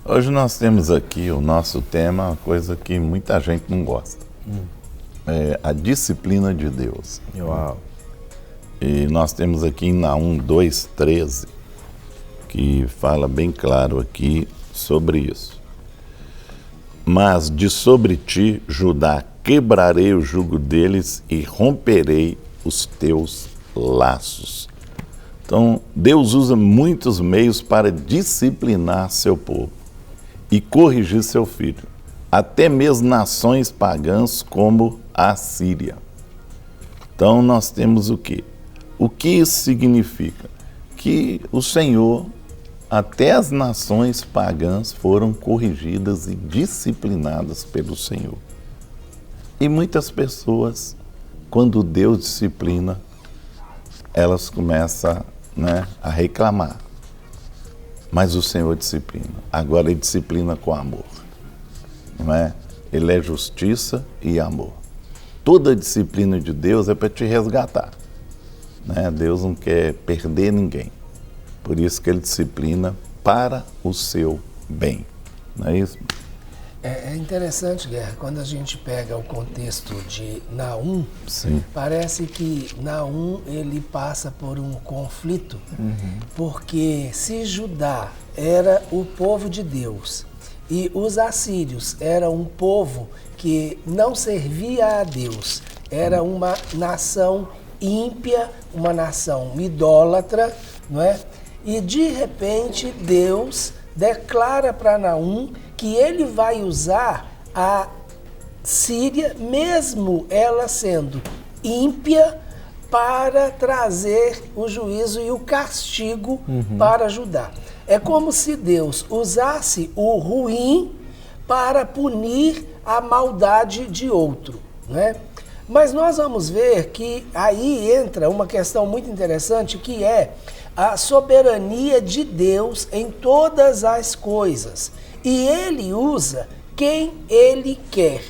Hoje nós temos aqui o nosso tema, uma coisa que muita gente não gosta. É a disciplina de Deus. Uau. E nós temos aqui em Naum 2,13, que fala bem claro aqui sobre isso. Mas de sobre ti, Judá, quebrarei o jugo deles e romperei os teus laços. Então, Deus usa muitos meios para disciplinar seu povo e corrigir seu filho, até mesmo nações pagãs como a Síria. Então, nós temos o quê? O que isso significa? Que o Senhor, até as nações pagãs foram corrigidas e disciplinadas pelo Senhor. E muitas pessoas, quando Deus disciplina, elas começam, a reclamar. Mas o Senhor disciplina. Agora Ele disciplina com amor. Não é? Ele é justiça e amor. Toda a disciplina de Deus é para te resgatar. Deus não quer perder ninguém. Por isso que Ele disciplina para o seu bem. Não é isso? É interessante, Guerra, quando a gente pega o contexto de Naum, Sim. parece que Naum ele passa por um conflito, porque se Judá era o povo de Deus e os assírios eram um povo que não servia a Deus, era uma nação ímpia, uma nação idólatra, não é? E de repente Deus declara para Naum que ele vai usar a Síria, mesmo ela sendo ímpia, para trazer o juízo e o castigo para Judá. É como se Deus usasse o ruim para punir a maldade de outro, né? Mas nós vamos ver que aí entra uma questão muito interessante, que é a soberania de Deus em todas as coisas. E Ele usa quem Ele quer,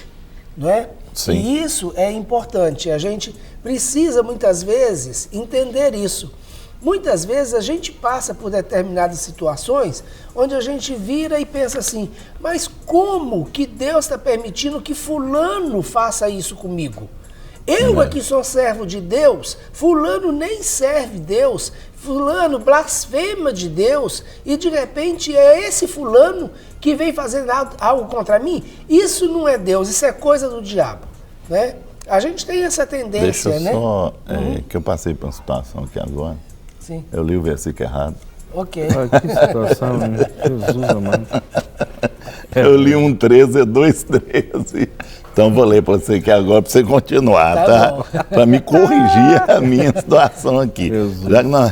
não é? Sim. E isso é importante. A gente precisa, muitas vezes, entender isso. Muitas vezes a gente passa por determinadas situações onde a gente vira e pensa assim, mas como que Deus está permitindo que fulano faça isso comigo? Eu aqui sou servo de Deus, fulano nem serve Deus, fulano blasfema de Deus e de repente é esse fulano que vem fazendo algo contra mim. Isso não é Deus, isso é coisa do diabo, né? A gente tem essa tendência, Deixa né? só, que eu passei por uma situação aqui agora. Sim. Eu li o versículo errado. Ok. Ah, que situação, né? Jesus amado. Eu li 1,13 e 2,13. Então vou ler para você aqui agora, para você continuar, tá? Para me corrigir a minha situação aqui. Já que não,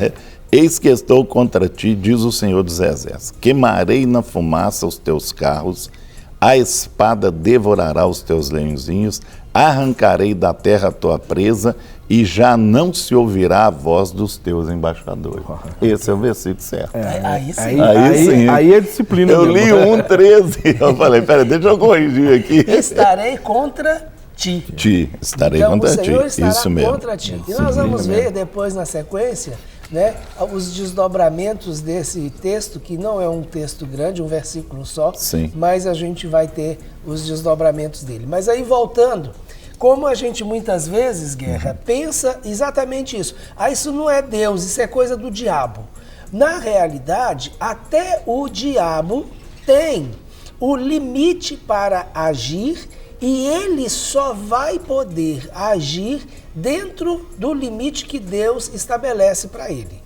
eis que estou contra ti, diz o Senhor dos Exércitos, queimarei na fumaça os teus carros, a espada devorará os teus leãozinhos, arrancarei da terra a tua presa e já não se ouvirá a voz dos teus embaixadores. Esse é o versículo certo. Aí sim. Aí é disciplina. Eu li 1,13. Eu falei, peraí, deixa eu corrigir aqui. Estarei contra ti. Estarei então, contra o Senhor ti. estará Isso mesmo. contra ti. E nós vamos ver depois na sequência, né, os desdobramentos desse texto, que não é um texto grande, um versículo só, Sim. mas a gente vai ter os desdobramentos dele. Mas aí voltando, como a gente muitas vezes, Guerra, pensa exatamente isso. Ah, isso não é Deus, isso é coisa do diabo. Na realidade, até o diabo tem o limite para agir e ele só vai poder agir dentro do limite que Deus estabelece para ele.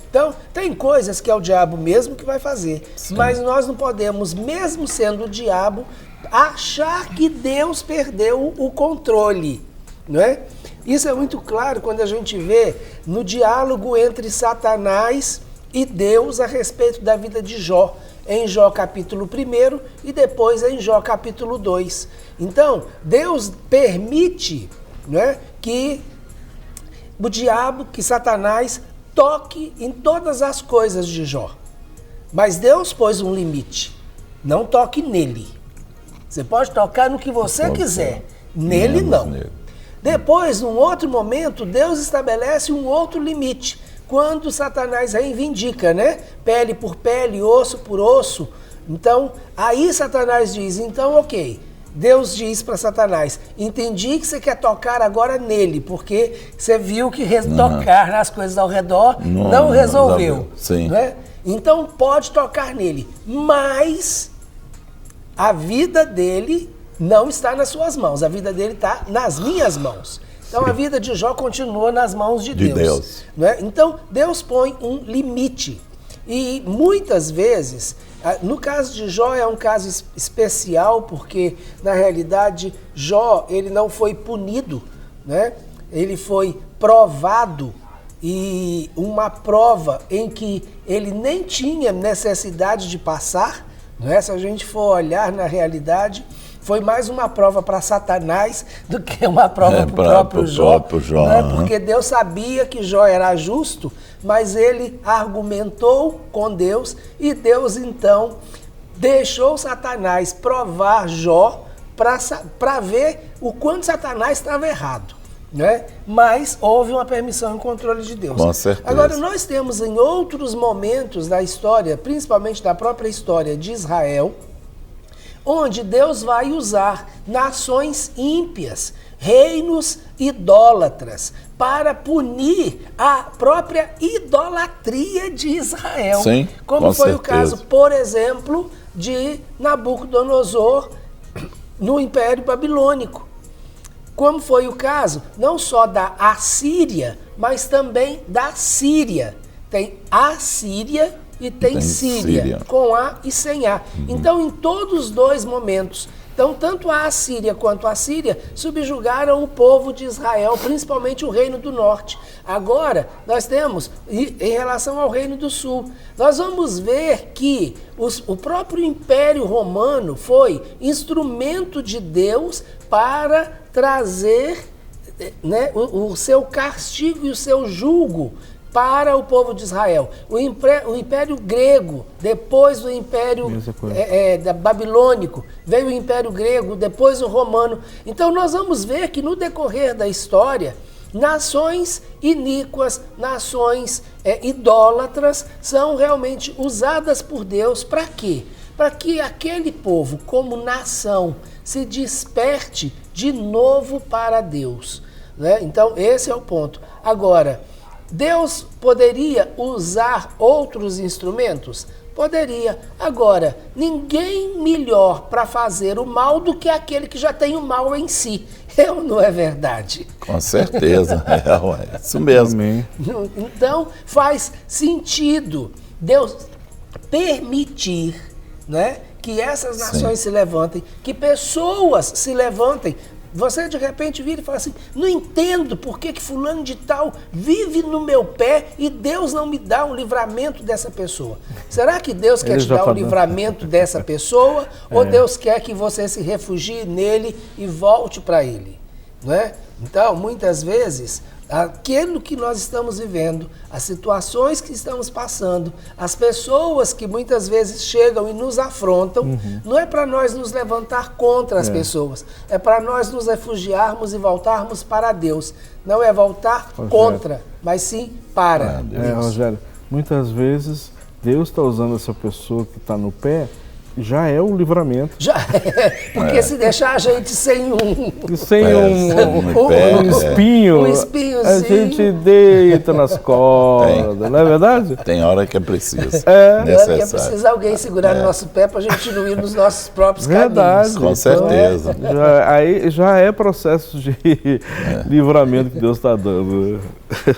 Então, tem coisas que é o diabo mesmo que vai fazer, mas nós não podemos, mesmo sendo o diabo, achar que Deus perdeu o controle, não é? Isso é muito claro quando a gente vê no diálogo entre Satanás e Deus a respeito da vida de Jó, em Jó capítulo 1 e depois em Jó capítulo 2. Então, Deus permite, não é, que o diabo, que Satanás, toque em todas as coisas de Jó. Mas Deus pôs um limite, não toque nele. Você pode tocar no que você quiser, nele não. Depois, num outro momento, Deus estabelece um outro limite. Quando Satanás reivindica, né? Pele por pele, osso por osso, Então, aí Satanás diz, então ok, Deus diz para Satanás, entendi que você quer tocar agora nele, porque você viu que tocar nas coisas ao redor não resolveu. Sim. Né? Então pode tocar nele, mas a vida dele não está nas suas mãos, a vida dele está nas minhas mãos. Então a vida de Jó continua nas mãos de Deus. Né? Então Deus põe um limite. E muitas vezes, no caso de Jó é um caso especial, porque na realidade Jó ele não foi punido, né? Ele foi provado, e uma prova em que ele nem tinha necessidade de passar, né? Se a gente for olhar na realidade, foi mais uma prova para Satanás do que uma prova para o próprio Jó. Né? Porque Deus sabia que Jó era justo, mas ele argumentou com Deus e Deus então deixou Satanás provar Jó para ver o quanto Satanás estava errado. Né? Mas houve uma permissão e controle de Deus. Com certeza. Agora, nós temos em outros momentos da história, principalmente da própria história de Israel, onde Deus vai usar nações ímpias, reinos idólatras, para punir a própria idolatria de Israel. Sim, como foi o caso, por exemplo, de Nabucodonosor no Império Babilônico. Como foi o caso não só da Assíria, mas também da Síria. Tem Assíria e tem Síria, com A e sem A. Então, em todos os dois momentos, então, tanto a Assíria quanto a Síria subjugaram o povo de Israel, principalmente o Reino do Norte. Agora, nós temos, em relação ao Reino do Sul, nós vamos ver que o próprio Império Romano foi instrumento de Deus para trazer, né, o seu castigo e o seu julgo para o povo de Israel. O Império Grego, depois do Império Babilônico, veio o Império Grego, depois o Romano. Então nós vamos ver que no decorrer da história, nações iníquas, nações idólatras, são realmente usadas por Deus para quê? Para que aquele povo, como nação, se desperte de novo para Deus. Né? Então esse é o ponto. Agora, Deus poderia usar outros instrumentos? Poderia. Agora, ninguém melhor para fazer o mal do que aquele que já tem o mal em si. Não é verdade? Com certeza. É isso mesmo. Amém. Então, faz sentido Deus permitir, né, que essas nações se levantem, que pessoas se levantem. Você de repente vira e fala assim, não entendo por que fulano de tal vive no meu pé e Deus não me dá um livramento dessa pessoa. Será que Deus quer te dar um livramento dessa pessoa ou Deus quer que você se refugie nele e volte para ele? Não é? Então, muitas vezes, aquilo que nós estamos vivendo, as situações que estamos passando, as pessoas que muitas vezes chegam e nos afrontam, não é para nós nos levantar contra as pessoas, é para nós nos refugiarmos e voltarmos para Deus. Não é voltar contra, mas sim para Deus. Rogério, muitas vezes Deus está usando essa pessoa que está no pé, já é o livramento. Já é, porque se deixar a gente sem um espinho, a gente deita nas cordas, não é verdade? Tem hora que é preciso. É preciso alguém segurar no nosso pé para a gente não ir nos nossos próprios caminhos. Com certeza. Aí já é processo de livramento que Deus está dando.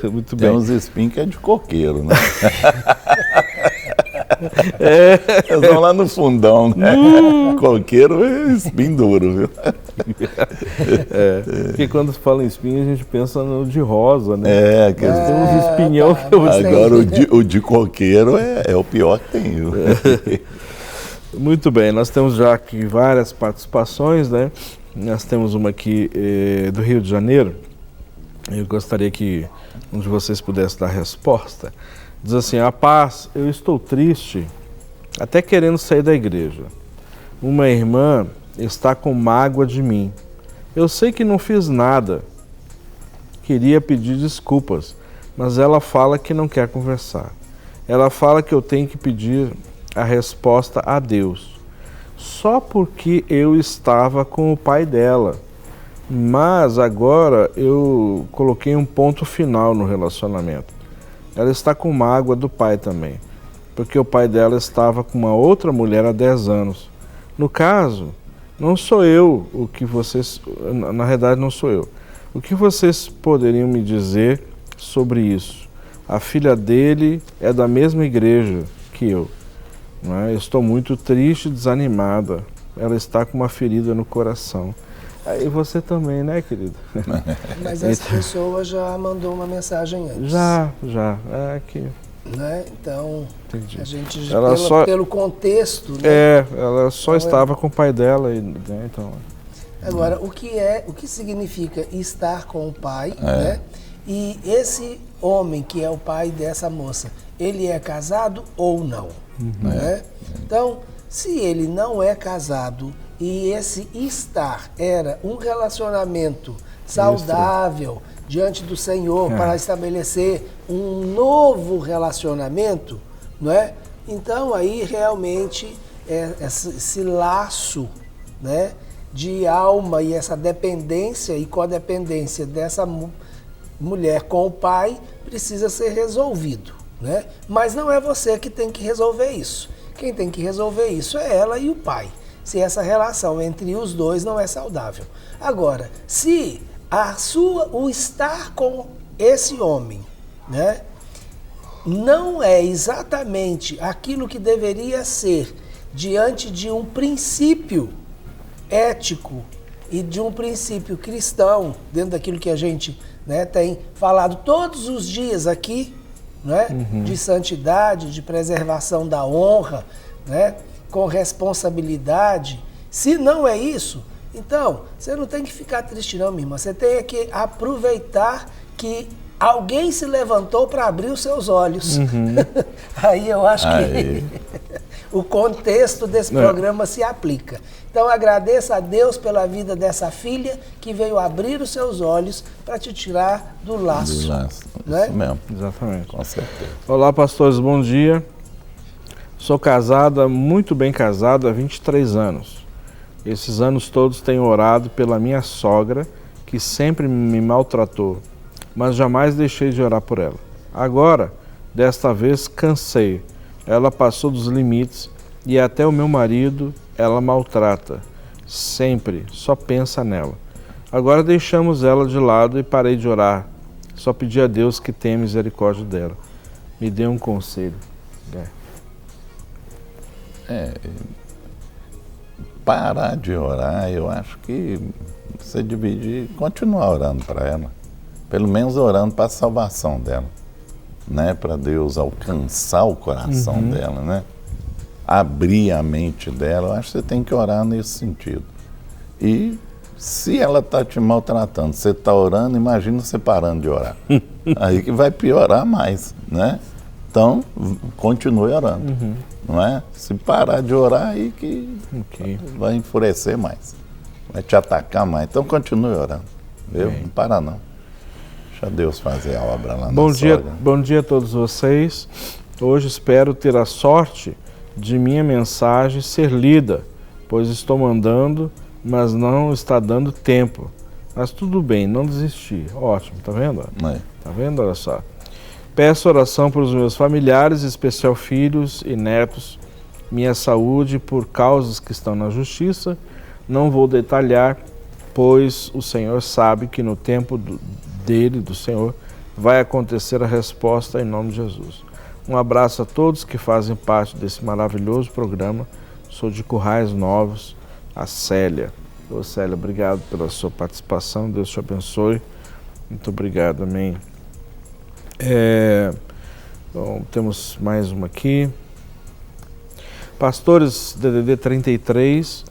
Muito bem. Tem uns espinhos que é de coqueiro, né? Eles vão lá no fundão, né? Coqueiro é espinho duro, viu? Porque quando se fala em espinho, a gente pensa no de rosa, né? Tem uns espinhão que eu Agora o de coqueiro é o pior que tem, viu? Muito bem, nós temos já aqui várias participações, né? Nós temos uma aqui do Rio de Janeiro. Eu gostaria que um de vocês pudesse dar a resposta. Diz assim, a paz, eu estou triste, até querendo sair da igreja. Uma irmã está com mágoa de mim. Eu sei que não fiz nada. Queria pedir desculpas, mas ela fala que não quer conversar. Ela fala que eu tenho que pedir a resposta a Deus, só porque eu estava com o pai dela. Mas agora eu coloquei um ponto final no relacionamento. Ela está com mágoa do pai também, porque o pai dela estava com uma outra mulher há 10 anos. No caso, não sou eu o que vocês... Na verdade, não sou eu. O que vocês poderiam me dizer sobre isso? A filha dele é da mesma igreja que eu. Não é? Eu estou muito triste e desanimada. Ela está com uma ferida no coração. E você também, né, querido? Mas essa pessoa já mandou uma mensagem antes. Já. É que... Né? Então, entendi. A gente, pelo contexto... Né? Ela só então, estava com o pai dela. Né? Então... Agora, o que significa estar com o pai, né? E esse homem que é o pai dessa moça, ele é casado ou não? Né? Então, se ele não é casado e esse estar era um relacionamento saudável diante do Senhor para estabelecer um novo relacionamento, não é? Então aí realmente esse laço, né, de alma e essa dependência e codependência dessa mulher com o pai precisa ser resolvido, né? Mas não é você que tem que resolver isso. Quem tem que resolver isso é ela e o pai, se essa relação entre os dois não é saudável. Agora, se o estar com esse homem, né, não é exatamente aquilo que deveria ser diante de um princípio ético e de um princípio cristão, dentro daquilo que a gente, né, tem falado todos os dias aqui, né, de santidade, de preservação da honra, né, com responsabilidade. Se não é isso, então você não tem que ficar triste não, minha irmã. Você tem que aproveitar que alguém se levantou para abrir os seus olhos. Aí eu acho que o contexto desse programa se aplica. Então agradeça a Deus pela vida dessa filha que veio abrir os seus olhos para te tirar do laço. Né? Isso mesmo. Exatamente. Com certeza. Olá, pastores, bom dia. Sou casada, muito bem casada, há 23 anos. Esses anos todos tenho orado pela minha sogra, que sempre me maltratou, mas jamais deixei de orar por ela. Agora, desta vez, cansei. Ela passou dos limites e até o meu marido ela maltrata. Sempre, só pensa nela. Agora deixamos ela de lado e parei de orar. Só pedi a Deus que tenha misericórdia dela. Me dê um conselho. Parar de orar, eu acho que você dividir, continuar orando para ela. Pelo menos orando para a salvação dela, né? Para Deus alcançar o coração dela, né? Abrir a mente dela. Eu acho que você tem que orar nesse sentido. E se ela está te maltratando, você está orando, imagina você parando de orar. Aí que vai piorar mais, né? Então, continue orando, não é? Se parar de orar, aí que vai enfurecer mais, vai te atacar mais. Então, continue orando, viu? Não para não. Deixa Deus fazer a obra lá na sogra. Bom dia a todos vocês. Hoje espero ter a sorte de minha mensagem ser lida, pois estou mandando, mas não está dando tempo. Mas tudo bem, não desisti. Ótimo, tá vendo? Tá vendo? Olha só. Peço oração para os meus familiares, em especial filhos e netos, minha saúde por causas que estão na justiça. Não vou detalhar, pois o Senhor sabe que no tempo do Senhor, vai acontecer a resposta em nome de Jesus. Um abraço a todos que fazem parte desse maravilhoso programa. Sou de Currais Novos, a Célia. Ô Célia, obrigado pela sua participação, Deus te abençoe. Muito obrigado, amém. Bom, temos mais uma aqui. Pastores DDD 33,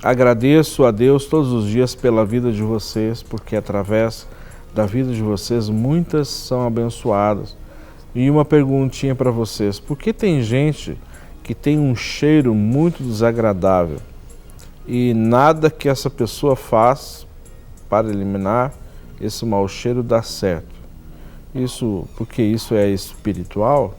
agradeço a Deus todos os dias pela vida de vocês, porque através da vida de vocês muitas são abençoadas. E uma perguntinha para vocês: por que tem gente que tem um cheiro muito desagradável e nada que essa pessoa faz para eliminar esse mau cheiro dá certo? Isso, porque isso é espiritual?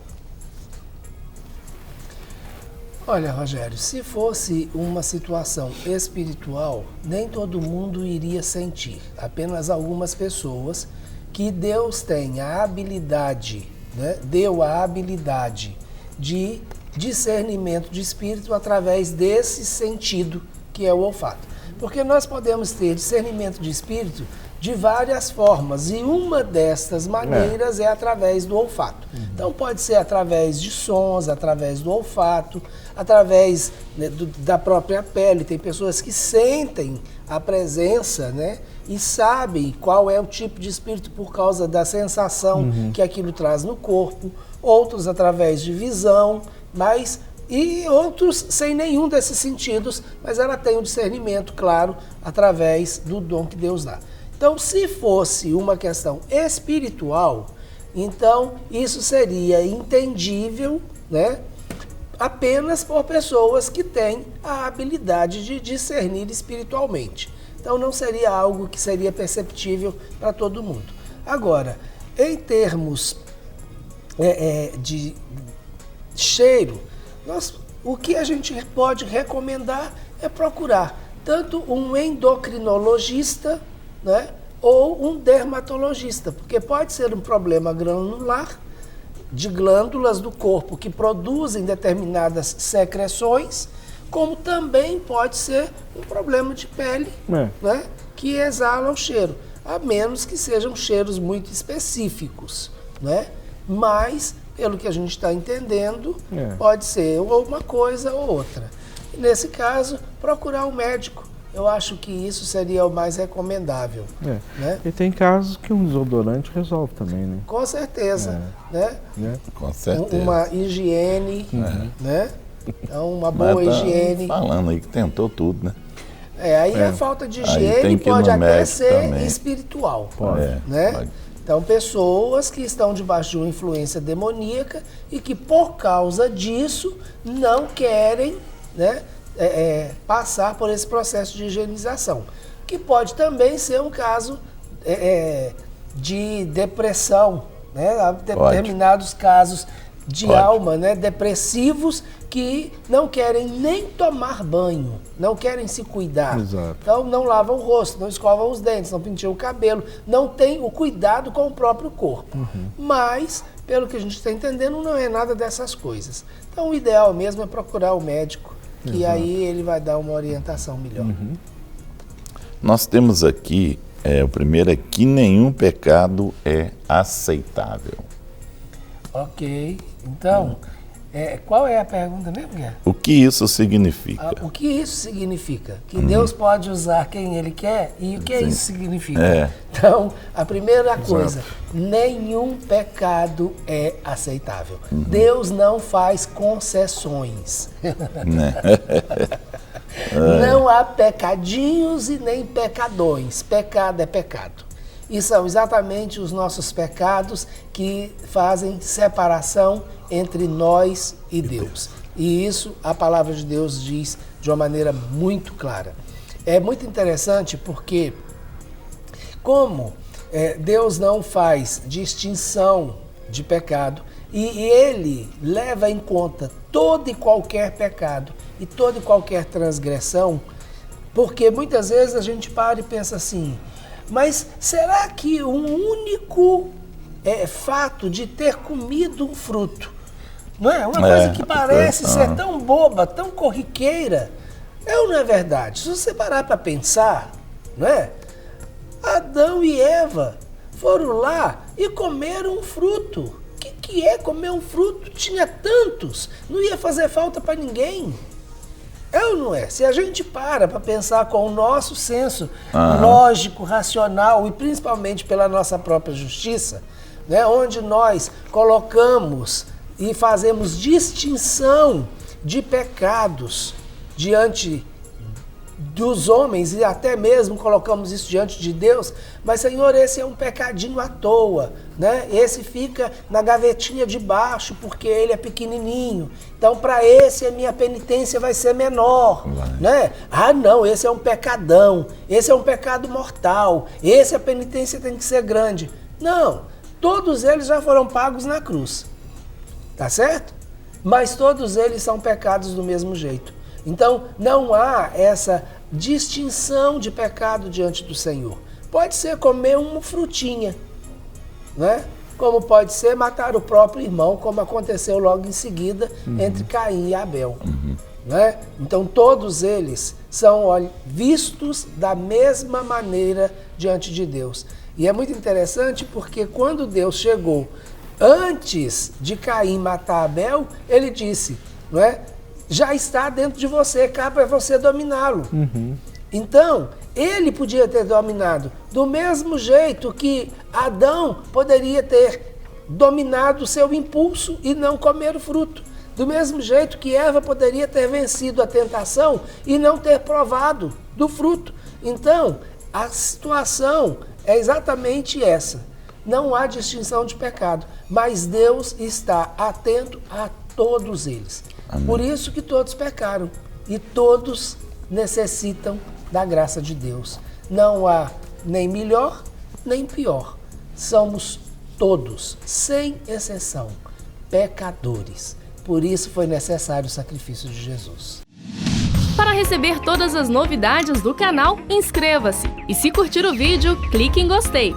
Olha, Rogério, se fosse uma situação espiritual, nem todo mundo iria sentir. Apenas algumas pessoas que Deus tem a habilidade, né? Deu a habilidade de discernimento de espírito através desse sentido que é o olfato. Porque nós podemos ter discernimento de espírito de várias formas, e uma destas maneiras é através do olfato. Então pode ser através de sons, através do olfato, através, né, da própria pele. Tem pessoas que sentem a presença, né, e sabem qual é o tipo de espírito por causa da sensação que aquilo traz no corpo, outros através de visão, e outros sem nenhum desses sentidos, mas ela tem um discernimento, claro, através do dom que Deus dá. Então, se fosse uma questão espiritual, então isso seria entendível, né, apenas por pessoas que têm a habilidade de discernir espiritualmente. Então, não seria algo que seria perceptível para todo mundo. Agora, em termos de cheiro, o que a gente pode recomendar é procurar tanto um endocrinologista, né, ou um dermatologista, porque pode ser um problema granular de glândulas do corpo que produzem determinadas secreções, como também pode ser um problema de pele, né, que exala o cheiro, a menos que sejam cheiros muito específicos, né? Mas, pelo que a gente está entendendo, pode ser ou uma coisa ou outra. E nesse caso, procurar um médico. Eu acho que isso seria o mais recomendável. Né? E tem casos que um desodorante resolve também, né? Com certeza. Né? Com certeza. Uma higiene, né? Então, uma boa higiene. Falando aí que tentou tudo, né? Aí a falta de higiene pode até ser espiritual. Né? Pode. Então, pessoas que estão debaixo de uma influência demoníaca e que, por causa disso, não querem, né, passar por esse processo de higienização. Que pode também ser um caso de depressão, né? Há determinados casos de alma, né, depressivos, que não querem nem tomar banho, não querem se cuidar. Exato. Então não lavam o rosto, não escovam os dentes, não penteam o cabelo, não tem o cuidado com o próprio corpo. Mas, pelo que a gente está entendendo, não é nada dessas coisas. Então o ideal mesmo é procurar o médico, que aí ele vai dar uma orientação melhor. Nós temos aqui, o primeiro é que nenhum pecado é aceitável. Ok, então, qual é a pergunta mesmo, Guerra? O que isso significa? O que isso significa? Que Deus pode usar quem Ele quer, e o que isso significa? Então, a primeira coisa, nenhum pecado é aceitável. Deus não faz concessões. Não há pecadinhos e nem pecadões. Pecado é pecado. E são exatamente os nossos pecados que fazem separação entre nós e Deus. E isso a palavra de Deus diz de uma maneira muito clara. É muito interessante porque, como Deus não faz distinção de pecado, e Ele leva em conta todo e qualquer pecado e toda e qualquer transgressão, porque muitas vezes a gente para e pensa assim: mas será que um único fato de ter comido um fruto, não é? Uma coisa que parece ser tão boba, tão corriqueira, não é verdade? Se você parar para pensar, não é? Adão e Eva foram lá e comeram um fruto. O que é comer um fruto? Tinha tantos, não ia fazer falta para ninguém. É ou não é? Se a gente para pensar com o nosso senso lógico, racional e principalmente pela nossa própria justiça, né, onde nós colocamos e fazemos distinção de pecados diante dos homens e até mesmo colocamos isso diante de Deus, mas, Senhor, esse é um pecadinho à toa, né? Esse fica na gavetinha de baixo porque ele é pequenininho, então para esse a minha penitência vai ser menor, né? Ah, não, esse é um pecadão, esse é um pecado mortal, esse a penitência tem que ser grande. Não, todos eles já foram pagos na cruz, tá certo? mas todos eles são pecados do mesmo jeito. Então, não há essa distinção de pecado diante do Senhor. Pode ser comer uma frutinha, né? Como pode ser matar o próprio irmão, como aconteceu logo em seguida entre Caim e Abel. Né? Então, todos eles são vistos da mesma maneira diante de Deus. E é muito interessante porque quando Deus chegou antes de Caim matar Abel, ele disse, não é? Já está dentro de você, cabe a você dominá-lo. Então, ele podia ter dominado do mesmo jeito que Adão poderia ter dominado o seu impulso e não comer o fruto. Do mesmo jeito que Eva poderia ter vencido a tentação e não ter provado do fruto. Então, a situação é exatamente essa. Não há distinção de pecado, mas Deus está atento a todos eles. Amém. Por isso que todos pecaram e todos necessitam da graça de Deus. Não há nem melhor, nem pior. Somos todos, sem exceção, pecadores. Por isso foi necessário o sacrifício de Jesus. Para receber todas as novidades do canal, inscreva-se. E se curtir o vídeo, clique em gostei.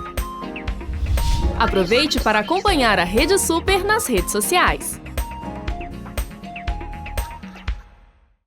Aproveite para acompanhar a Rede Super nas redes sociais.